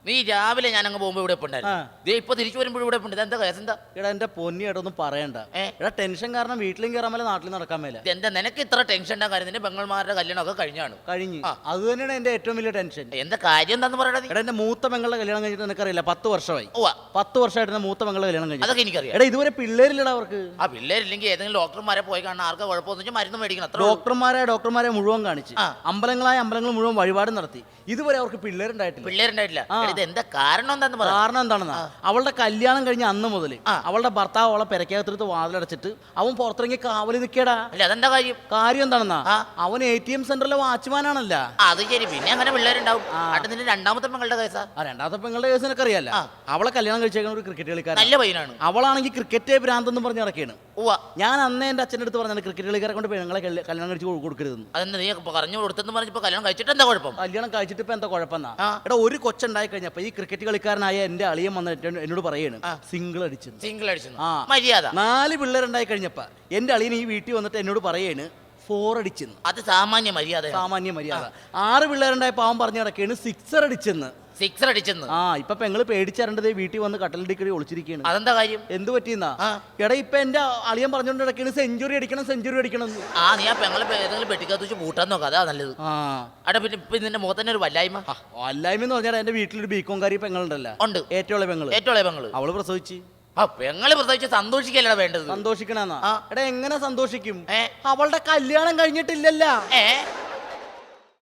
നീ രാവിലെ ഞാൻ അങ്ങ് പോകുമ്പോ ഇവിടെ ഉണ്ടായിരുന്നു. ഇപ്പൊ തിരിച്ചു വരുമ്പോൾ ഇവിടെ ഉണ്ട്. എന്താ കേസ്? എന്താ എടാ എന്റെ പൊന്നിയായിട്ടൊന്നും പറയണ്ട. എടാ ടെൻഷൻ കാരണം വീട്ടിലും കയറാൻ മേലെ നാട്ടിലും നടക്കാൻ മേലെ. എന്താ നിനക്ക് ഇത്ര ടെൻഷൻ ഉണ്ടാ കാര്യം? നിന്റെ പെങ്ങന്മാരുടെ കല്യാണം ഒക്കെ കഴിഞ്ഞു. അത് തന്നെയാണ് എന്റെ ഏറ്റവും വലിയ ടെൻഷൻ. എന്താ കാര്യം എന്താന്ന് പറയണത്? എടാ എന്റെ മൂത്ത പെങ്ങളുടെ കല്യാണം കഴിഞ്ഞിട്ട് എനിക്കറിയില്ല 10 വർഷമായി. 10 വർഷമായിട്ട് എന്റെ മൂത്ത പെങ്ങളുടെ കല്യാണം കഴിഞ്ഞു. അതൊക്കെ എനിക്കറിയാം. എടാ ഇതുവരെ പിള്ളേരില്ലടാ അവർക്ക്. ആ പിള്ളേരില്ലെങ്കിൽ ഏതെങ്കിലും ഡോക്ടർമാരെ പോയി കാണാൻ ആർക്കാ കുഴപ്പമെന്ന് വെച്ചാൽ മരുന്ന് മേടിക്കണം. ഡോക്ടർമാരെ മുഴുവൻ കാണിച്ച് അമ്പലങ്ങൾ മുഴുവൻ വഴിപാട് നടത്തി. ഇതുവരെ അവർക്ക് പിള്ളേരുണ്ടായിട്ടില്ല. ഇത് എന്താ കാരണം? കാരണം എന്താണെന്നാ, അവളുടെ കല്യാണം കഴിഞ്ഞ അന്ന് മുതൽ അവളുടെ ഭർത്താവ് അവളെ പെരക്കകത്തെടുത്ത് വാതിലടച്ചിട്ട് അവൻ പുറത്തിറങ്ങി കാവലി നിൽക്കടാ. അതെന്താ കാര്യം എന്താണെന്നാ, അവൻ ATM സെന്ററിലെ വാച്ച്മാനാണല്ല. അത് ശരി. പിന്നെ അങ്ങനെ പിള്ളേരുണ്ടാവും. നിന്റെ രണ്ടാമത്തെ പെങ്ങളുടെ കേസാ? രണ്ടാമത്തെ പെങ്ങളുടെ കേസ് എനിക്കറിയാം. അവളെ കല്യാണം കഴിച്ചേക്കുന്ന ഒരു ക്രിക്കറ്റ് കളിക്കാരൻ. നല്ല പയ്യനാണ്. അവളാണെങ്കിൽ ക്രിക്കറ്റ് ഭ്രാന്തെന്ന് പറഞ്ഞ് നടക്കുകയാണ്. ഞാൻ അന്നേ എന്റെ അച്ഛൻ്റെ അടുത്ത് പറഞ്ഞാൽ ക്രിക്കറ്റ് കളിക്കാരെ കൊണ്ട് പെങ്ങളെ കല്യാണം കഴിച്ച് കൊടുക്കരുതെന്ന്. അതെന്താ നീ പറഞ്ഞു കൊടുത്തെന്ന് പറഞ്ഞപ്പോ കല്യാണം കഴിച്ചിട്ട് എന്താ കുഴപ്പം? കല്യാണം കഴിച്ചിട്ട് ഇപ്പൊ എന്താ കുഴപ്പമെന്നാ? എടാ ഒരു കൊച്ചുണ്ടായി കഴിഞ്ഞപ്പോ ഈ ക്രിക്കറ്റ് കളിക്കാരനായ എന്റെ അളിയൻ വന്നിട്ട് എന്നോട് പറയാണ് സിംഗിൾ അടിച്ചു. മര്യാദ. 4 പിള്ളേരുണ്ടായി കഴിഞ്ഞപ്പോ എന്റെ അളിയൻ ഈ വീട്ടിൽ വന്നിട്ട് എന്നോട് പറയാണ് 4 അടിച്ചെന്ന്. അത് സാമാന്യ മര്യാദ. 6 പിള്ളേരുണ്ടായപ്പോ അവൻ പറഞ്ഞു കിടക്കാണ് 6 അടിച്ചെന്ന്. ഇപ്പൊ പെങ്ങള് പേടിച്ചരണ്ടത് വീട്ടിൽ വന്ന് കട്ടലടിക്കടി ഒളിച്ചിരിക്കുകയാണ്. അതെന്താ കാര്യം? എന്ത് പറ്റിയെന്നാ? എടാ ഇപ്പൊ എന്റെ അളിയൻ പറഞ്ഞോണ്ട് കിടക്കാണ് സെഞ്ചുറി അടിക്കണം. നീ ആ പെങ്ങളെ ഏതെങ്കിലും പെട്ടിക്കകത്ത് വെച്ച് പൂട്ടാൻ നോക്കാം. അതാ നല്ലത്. പിന്നെ ഇപ്പൊ നിന്റെ മുഖത്തന്നെ ഒരു വല്ലായ്മ. എന്ന് പറഞ്ഞാൽ എന്റെ വീട്ടിലൊരു ബീക്കോംകാരി പെങ്ങളുണ്ടല്ലോ. ഉണ്ട്. ഏറ്റവും പെങ്ങള് അവള് പ്രസവിച്ച്. പെങ്ങള് പ്രസവിച്ച് സന്തോഷിക്കല്ലടാ വേണ്ടത്. സന്തോഷിക്കണെന്നാ? എടാ എങ്ങനെ സന്തോഷിക്കും? അവളുടെ കല്യാണം കഴിഞ്ഞിട്ടില്ലല്ലോ.